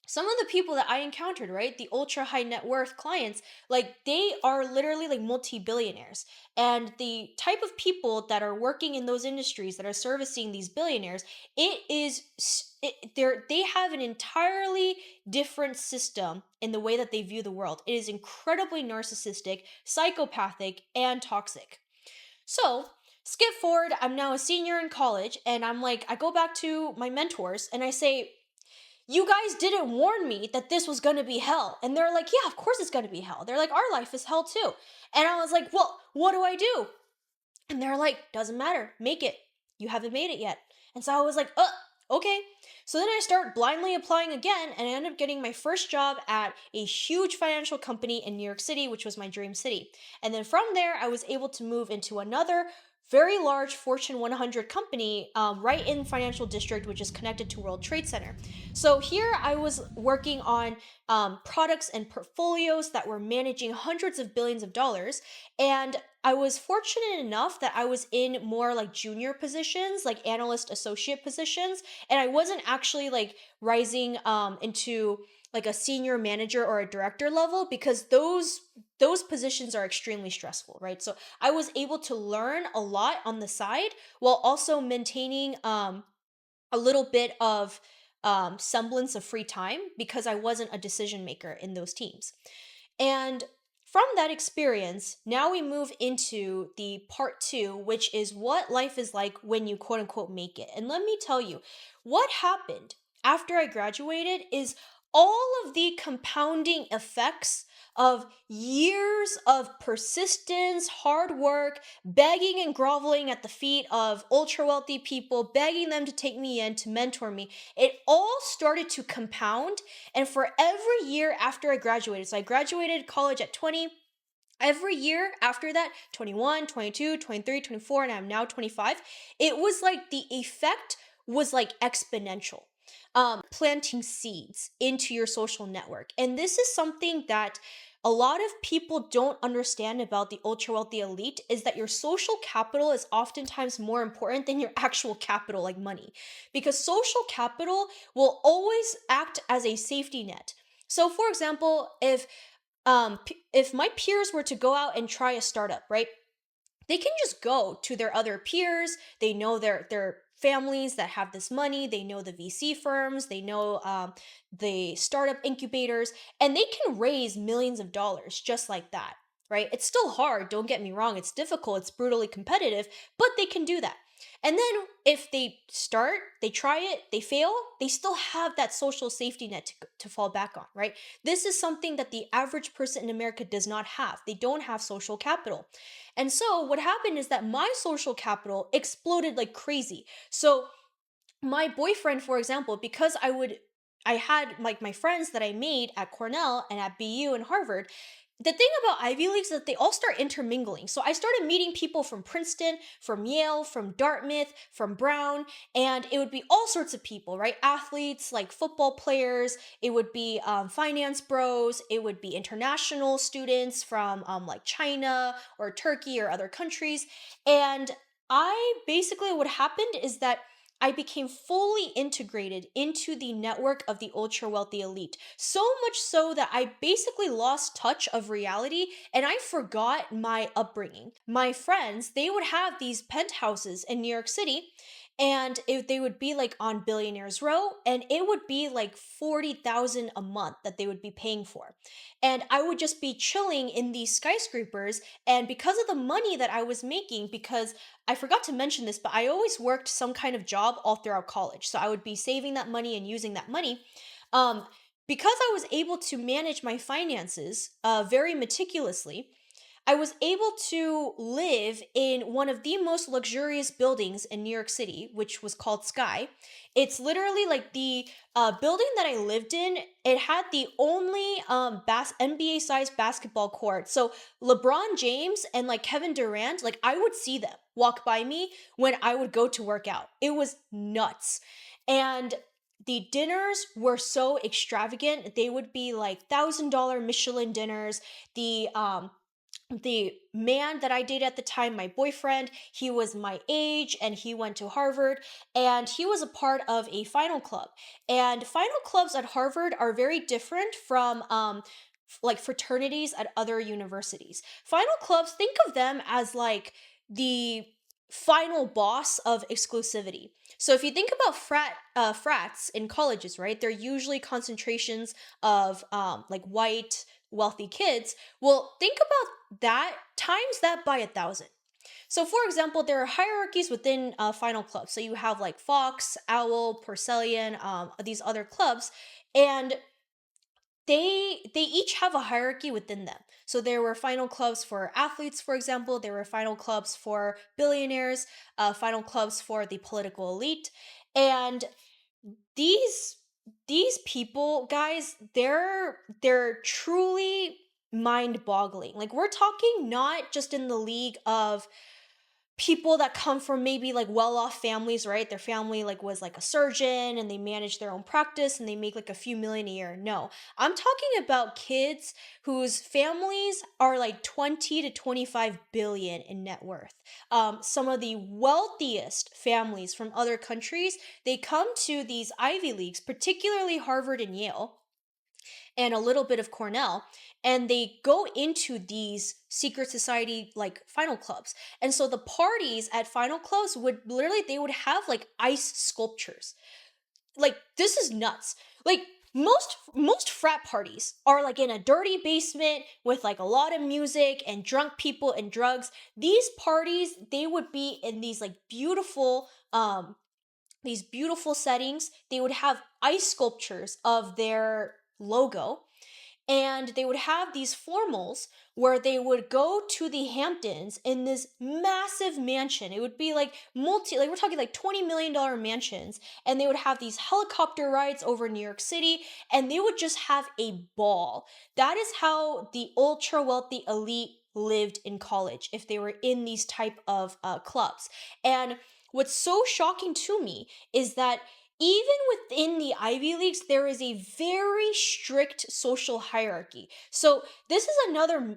some of the people that I encountered, right, the ultra high net worth clients, like they are literally like multi-billionaires. And the type of people that are working in those industries that are servicing these billionaires, they have an entirely different system in the way that they view the world. It is incredibly narcissistic, psychopathic, and toxic. So, skip forward, I'm now a senior in college, and I'm like, I go back to my mentors and I say, you guys didn't warn me that this was gonna be hell. And they're like, yeah, of course it's gonna be hell. They're like, our life is hell too. And I was like, well, what do I do? And they're like, doesn't matter, make it. You haven't made it yet. And so I was like, okay. So then I start blindly applying again, and I end up getting my first job at a huge financial company in New York City, which was my dream city. And then from there, I was able to move into another very large Fortune 100 company right in financial district, which is connected to World Trade Center. So here I was working on products and portfolios that were managing hundreds of billions of dollars. And I was fortunate enough that I was in more like junior positions, like analyst associate positions, and I wasn't actually like rising into like a senior manager or a director level, because those positions are extremely stressful, right? So I was able to learn a lot on the side while also maintaining a little bit of semblance of free time, because I wasn't a decision maker in those teams. And from that experience, now we move into the part two, which is what life is like when you quote unquote make it. And let me tell you, what happened after I graduated is all of the compounding effects of years of persistence, hard work, begging and groveling at the feet of ultra wealthy people, begging them to take me in, to mentor me. It all started to compound. And for every year after I graduated, so I graduated college at 20, every year after that, 21, 22, 23, 24, and I'm now 25, it was like the effect was like exponential. Planting seeds into your social network. And this is something that a lot of people don't understand about the ultra wealthy elite, is that your social capital is oftentimes more important than your actual capital, like money, because social capital will always act as a safety net. So for example, if my peers were to go out and try a startup, right? They can just go to their other peers. They know their families that have this money. They know the VC firms. They know the startup incubators, and they can raise millions of dollars just like that, right? It's still hard. Don't get me wrong. It's difficult. It's brutally competitive, but they can do that. And then if they start, they try it, they fail, they still have that social safety net to fall back on, right? This is something that the average person in America does not have. They don't have social capital. And so what happened is that my social capital exploded like crazy. So my boyfriend, for example, because I had like my friends that I made at Cornell and at BU and Harvard. The thing about Ivy Leagues is that they all start intermingling. So I started meeting people from Princeton, from Yale, from Dartmouth, from Brown, and it would be all sorts of people, right? Athletes, like football players. It would be finance bros. It would be international students from like China or Turkey or other countries. And what happened is that I became fully integrated into the network of the ultra wealthy elite. So much so that I basically lost touch of reality and I forgot my upbringing. My friends, they would have these penthouses in New York City, and they would be like on Billionaire's Row, and it would be like 40,000 a month that they would be paying for. And I would just be chilling in these skyscrapers, and because of the money that I was making, because I forgot to mention this, but I always worked some kind of job all throughout college. So I would be saving that money and using that money. Um, because I was able to manage my finances very meticulously, I was able to live in one of the most luxurious buildings in New York City, which was called Sky. It's literally like the building that I lived in. It had the only NBA sized basketball court. So LeBron James and like Kevin Durant, like I would see them walk by me when I would go to work out. It was nuts. And the dinners were so extravagant. They would be like $1,000 Michelin dinners. The the man that I dated at the time, my boyfriend, he was my age and he went to Harvard, and he was a part of a final club. And final clubs at Harvard are very different from like fraternities at other universities. Final clubs, think of them as like the final boss of exclusivity. So if you think about frats in colleges, right? They're usually concentrations of like white wealthy kids. Well, think about that times that by 1,000. So, for example, there are hierarchies within final clubs. So you have like Fox, Owl, Porcellian, these other clubs, and they each have a hierarchy within them. So there were final clubs for athletes, for example. There were final clubs for billionaires, final clubs for the political elite, and these these people, guys, they're truly mind-boggling. Like we're talking not just in the league of people that come from maybe like well-off families, right? Their family like was like a surgeon and they manage their own practice and they make like a few million a year. No. I'm talking about kids whose families are like 20 to 25 billion in net worth. Some of the wealthiest families from other countries, they come to these Ivy Leagues, particularly Harvard and Yale, and a little bit of Cornell, and they go into these secret society like final clubs. And so the parties at final clubs would literally, they would have like ice sculptures. Like this is nuts. Like most frat parties are like in a dirty basement with like a lot of music and drunk people and drugs. These parties, they would be in these beautiful settings. They would have ice sculptures of their logo, and they would have these formals where they would go to the Hamptons in this massive mansion. It would be like like we're talking like $20 million mansions, and they would have these helicopter rides over New York City, and they would just have a ball. That is how the ultra wealthy elite lived in college if they were in these type of clubs. And what's so shocking to me is that even within the Ivy Leagues, there is a very strict social hierarchy. So this is another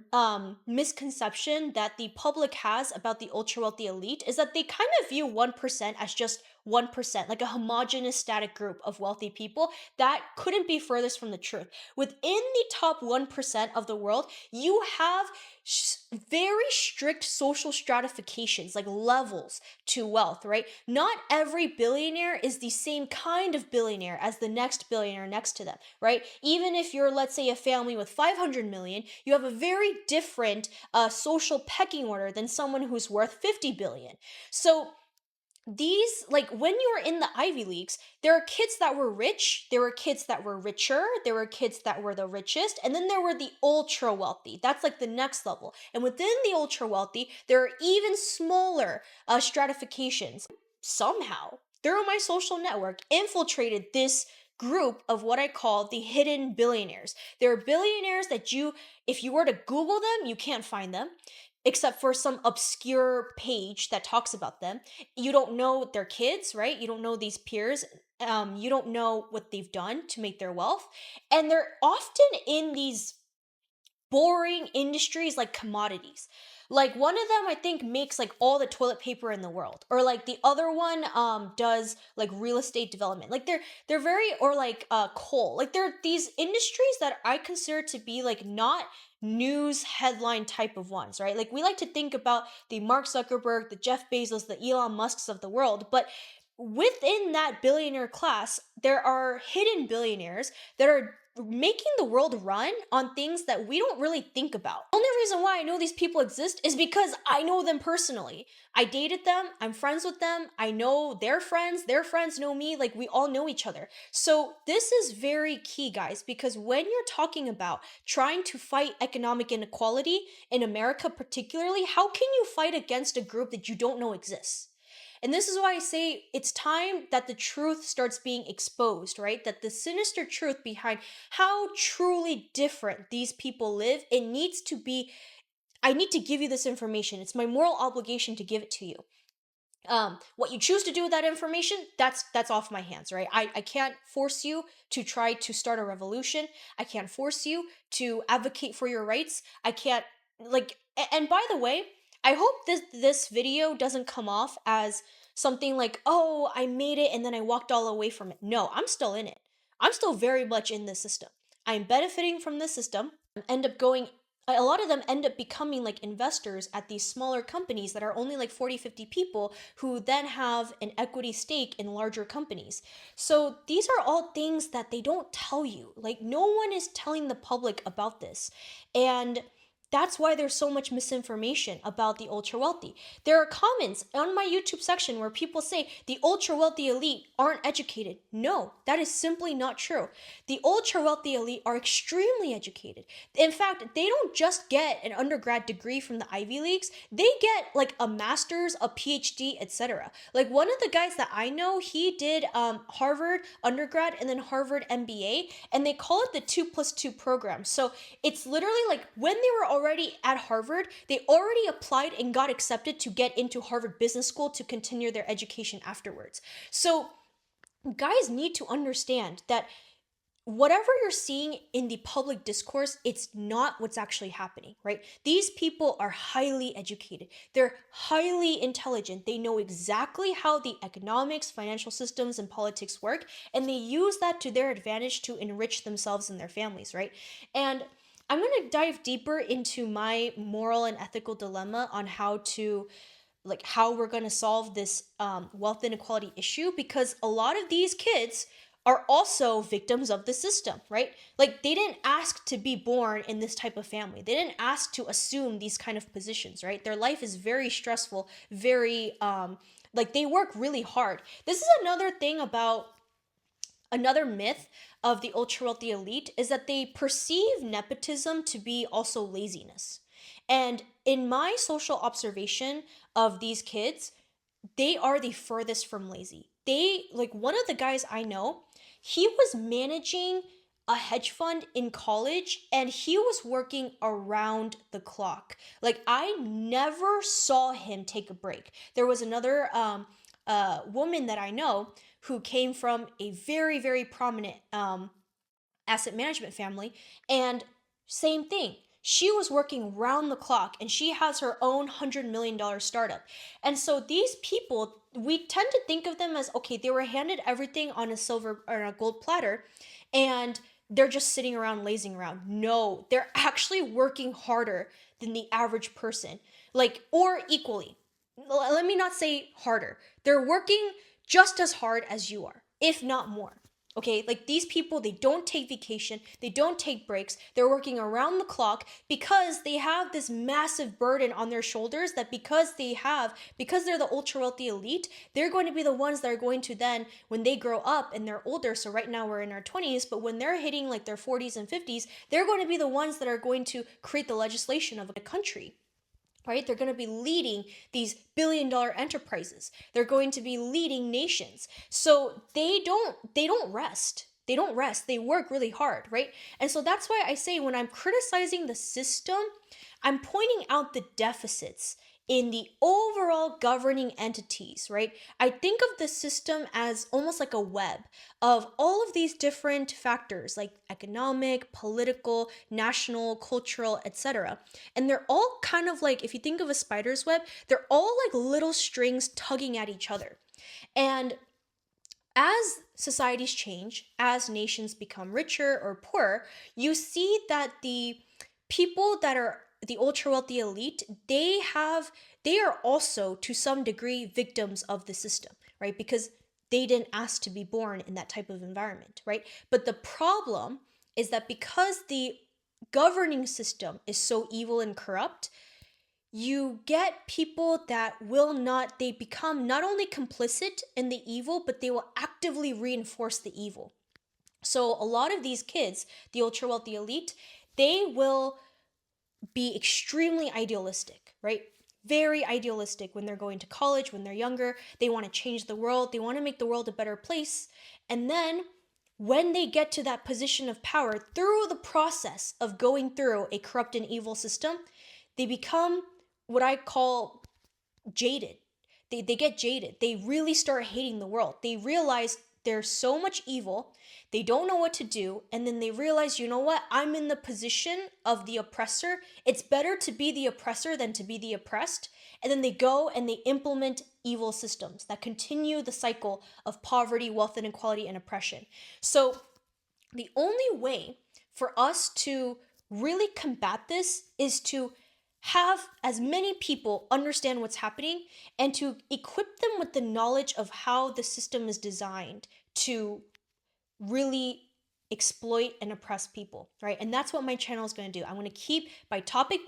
misconception that the public has about the ultra wealthy elite, is that they kind of view 1% as just 1%, like a homogenous static group of wealthy people. That couldn't be furthest from the truth. Within the top 1% of the world, you have very strict social stratifications, like levels to wealth, right? Not every billionaire is the same kind of billionaire as the next billionaire next to them, right? Even if you're, let's say, a family with 500 million, you have a very different social pecking order than someone who's worth 50 billion. So these, like when you were in the Ivy Leagues, there are kids that were rich, there were kids that were richer, there were kids that were the richest, and then there were the ultra wealthy. That's like the next level. And within the ultra wealthy, there are even smaller stratifications. Somehow, through my social network, infiltrated this group of what I call the hidden billionaires. There are billionaires that if you were to Google them, you can't find them, except for some obscure page that talks about them. You don't know their kids, right? You don't know these peers. You don't know what they've done to make their wealth. And they're often in these boring industries like commodities. Like one of them I think makes like all the toilet paper in the world, or like the other one does like real estate development. Like they're very, or like coal. Like they're these industries that I consider to be like not news headline type of ones, right? Like we like to think about the Mark Zuckerberg, the Jeff Bezos, the Elon Musks of the world, but within that billionaire class, there are hidden billionaires that are making the world run on things that we don't really think about. The only reason why I know these people exist is because I know them personally. I dated them, I'm friends with them, I know their friends know me, like we all know each other. So this is very key, guys, because when you're talking about trying to fight economic inequality in America particularly, how can you fight against a group that you don't know exists? And this is why I say it's time that the truth starts being exposed, right? That the sinister truth behind how truly different these people live, it needs to be, I need to give you this information. It's my moral obligation to give it to you. What you choose to do with that information, that's off my hands, right? I can't force you to try to start a revolution. I can't force you to advocate for your rights. I can't, like, And by the way, I hope this video doesn't come off as something like, "Oh, I made it and then I walked all away from it." No, I'm still in it. I'm still very much in this system. I'm benefiting from the system. End up going a lot of them end up becoming like investors at these smaller companies that are only like 40, 50 people who then have an equity stake in larger companies. So these are all things that they don't tell you. Like no one is telling the public about this. And that's why there's so much misinformation about the ultra wealthy. There are comments on my YouTube section where people say the ultra wealthy elite aren't educated. No, that is simply not true. The ultra wealthy elite are extremely educated. In fact, they don't just get an undergrad degree from the Ivy Leagues, they get like a master's, a PhD, etc. Like one of the guys that I know, he did Harvard undergrad and then Harvard MBA, and they call it the 2+2 program. So it's literally like when they were already at Harvard, they already applied and got accepted to get into Harvard Business School to continue their education afterwards. So guys need to understand that whatever you're seeing in the public discourse, it's not what's actually happening, right? These people are highly educated. They're highly intelligent. They know exactly how the economics, financial systems, and politics work, and they use that to their advantage to enrich themselves and their families, right? And I'm going to dive deeper into my moral and ethical dilemma on how we're going to solve this wealth inequality issue, because a lot of these kids are also victims of the system, right? Like they didn't ask to be born in this type of family. They didn't ask to assume these kind of positions, right? Their life is very stressful, very like they work really hard. This is another thing about another myth of the ultra wealthy elite, is that they perceive nepotism to be also laziness. And in my social observation of these kids, they are the furthest from lazy. They, like one of the guys I know, he was managing a hedge fund in college and he was working around the clock. Like I never saw him take a break. There was another woman that I know who came from a very, very prominent asset management family, and same thing. She was working round the clock and she has her own $100 million startup. And so these people, we tend to think of them as, okay, they were handed everything on a silver or a gold platter and they're just sitting around lazing around. No, they're actually working harder than the average person, like, or equally. Let me not say harder. They're working just as hard as you are, if not more. Okay, like these people, they don't take vacation, they don't take breaks, they're working around the clock because they have this massive burden on their shoulders that because they're the ultra wealthy elite, they're going to be the ones that are going to then, when they grow up and they're older, so right now we're in our 20s, but when they're hitting like their 40s and 50s, they're going to be the ones that are going to create the legislation of a country. Right? They're going to be leading these billion-dollar enterprises. They're going to be leading nations. So they don't rest. They don't rest. They work really hard, right? And so that's why I say when I'm criticizing the system, I'm pointing out the deficits in the overall governing entities, right? I think of the system as almost like a web of all of these different factors like economic, political, national, cultural, etc. And they're all kind of like, if you think of a spider's web, they're all like little strings tugging at each other. And as societies change, as nations become richer or poorer, you see that the people that are the ultra wealthy elite, they are also to some degree victims of the system, right? Because they didn't ask to be born in that type of environment, right? But the problem is that because the governing system is so evil and corrupt, you get people that they become not only complicit in the evil, but they will actively reinforce the evil. So a lot of these kids, the ultra wealthy elite, they will be extremely idealistic, right? Very idealistic when they're going to college, when they're younger. They want to change the world. They want to make the world a better place. And then when they get to that position of power, through the process of going through a corrupt and evil system, they become what I call jaded. They get jaded. They really start hating the world. They realize there's so much evil, they don't know what to do, and then they realize, you know what, I'm in the position of the oppressor. It's better to be the oppressor than to be the oppressed. And then they go and they implement evil systems that continue the cycle of poverty, wealth inequality, and oppression. So the only way for us to really combat this is to have as many people understand what's happening and to equip them with the knowledge of how the system is designed to really exploit and oppress people, right? And that's what my channel is going to do. I'm going to keep by topic,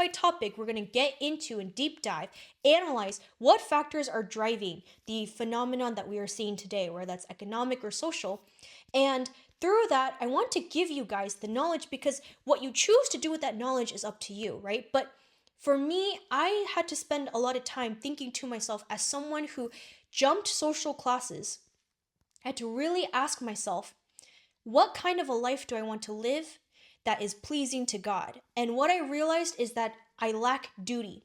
we're going to get into and deep dive, analyze what factors are driving the phenomenon that we are seeing today, whether that's economic or social. And through that, I want to give you guys the knowledge, because what you choose to do with that knowledge is up to you, right? But for me, I had to spend a lot of time thinking to myself, as someone who jumped social classes, I had to really ask myself, what kind of a life do I want to live that is pleasing to God? And what I realized is that I lack duty.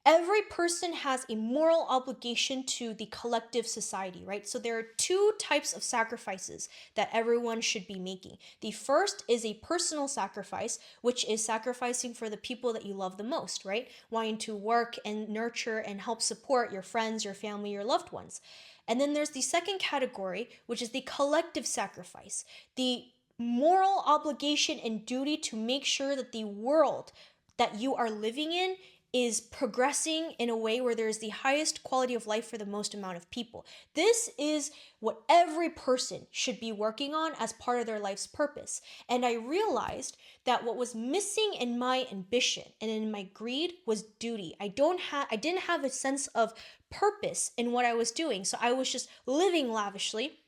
Every person has a moral obligation to the collective society, right? So there are two types of sacrifices that everyone should be making. The first is a personal sacrifice, which is sacrificing for the people that you love the most, right? Wanting to work and nurture and help support your friends, your family, your loved ones. And then there's the second category, which is the collective sacrifice, the moral obligation and duty to make sure that the world that you are living in is progressing in a way where there's the highest quality of life for the most amount of people. This is what every person should be working on as part of their life's purpose. And I realized that what was missing in my ambition and in my greed was duty. I didn't have a sense of purpose in what I was doing. So I was just living lavishly,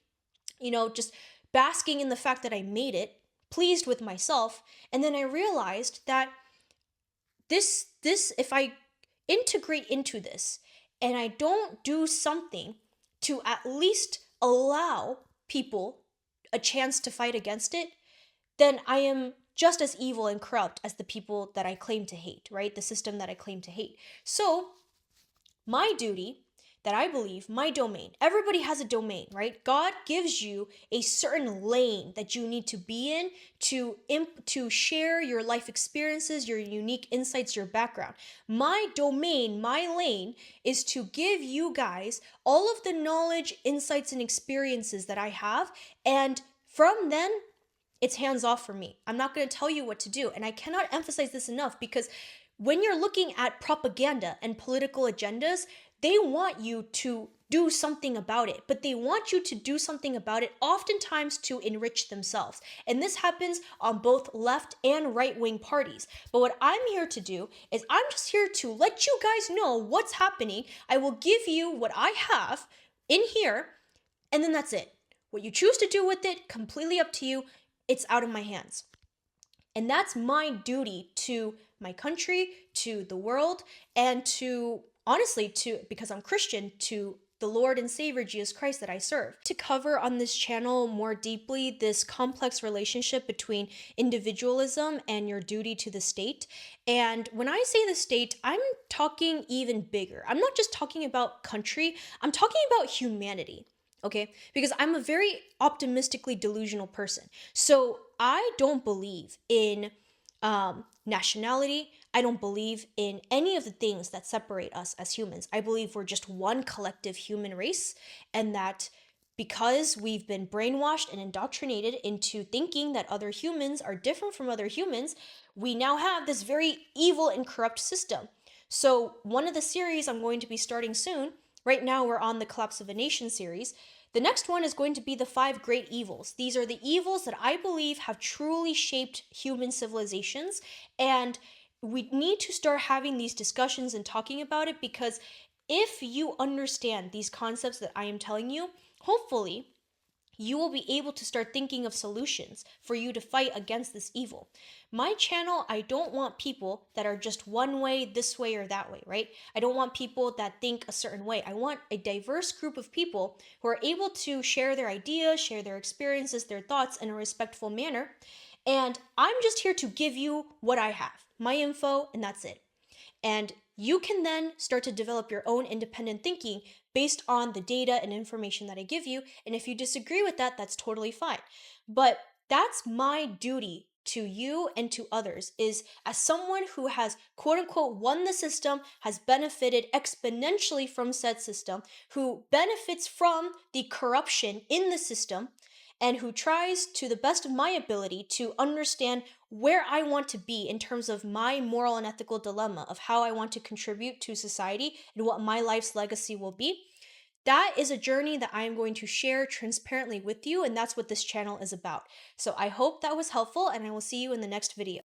just basking in the fact that I made it, pleased with myself. And then I realized that this if I integrate into this and I don't do something to at least allow people a chance to fight against it, then I am just as evil and corrupt as the people that I claim to hate, right? The system that I claim to hate. So my duty, that I believe, my domain, everybody has a domain, right? God gives you a certain lane that you need to be in to share your life experiences, your unique insights, your background. My domain, my lane is to give you guys all of the knowledge, insights, and experiences that I have. And from then, it's hands off for me. I'm not going to tell you what to do. And I cannot emphasize this enough, because when you're looking at propaganda and political agendas, they want you to do something about it, but they want you to do something about it oftentimes to enrich themselves. And this happens on both left and right-wing parties. But what I'm here to do is I'm just here to let you guys know what's happening. I will give you what I have in here, and then that's it. What you choose to do with it, completely up to you. It's out of my hands. And that's my duty to my country, to the world, and to, honestly, because I'm Christian, to the Lord and Savior Jesus Christ that I serve. To cover on this channel more deeply this complex relationship between individualism and your duty to the state. And when I say the state, I'm talking even bigger. I'm not just talking about country, I'm talking about humanity. Okay, because I'm a very optimistically delusional person. So I don't believe in nationality. I don't believe in any of the things that separate us as humans. I believe we're just one collective human race, and that because we've been brainwashed and indoctrinated into thinking that other humans are different from other humans, we now have this very evil and corrupt system. So one of the series I'm going to be starting soon, right now we're on the Collapse of a Nation series. The next one is going to be the 5 great evils. These are the evils that I believe have truly shaped human civilizations, and we need to start having these discussions and talking about it, because if you understand these concepts that I am telling you, hopefully you will be able to start thinking of solutions for you to fight against this evil. My channel, I don't want people that are just one way, this way, or that way, right? I don't want people that think a certain way. I want a diverse group of people who are able to share their ideas, share their experiences, their thoughts in a respectful manner. And I'm just here to give you what I have, my info, and that's it. And you can then start to develop your own independent thinking based on the data and information that I give you. And if you disagree with that, that's totally fine. But that's my duty to you and to others, is as someone who has quote unquote won the system, has benefited exponentially from said system, who benefits from the corruption in the system, and who tries to the best of my ability to understand where I want to be in terms of my moral and ethical dilemma of how I want to contribute to society and what my life's legacy will be. That is a journey that I am going to share transparently with you, and that's what this channel is about. So I hope that was helpful, and I will see you in the next video.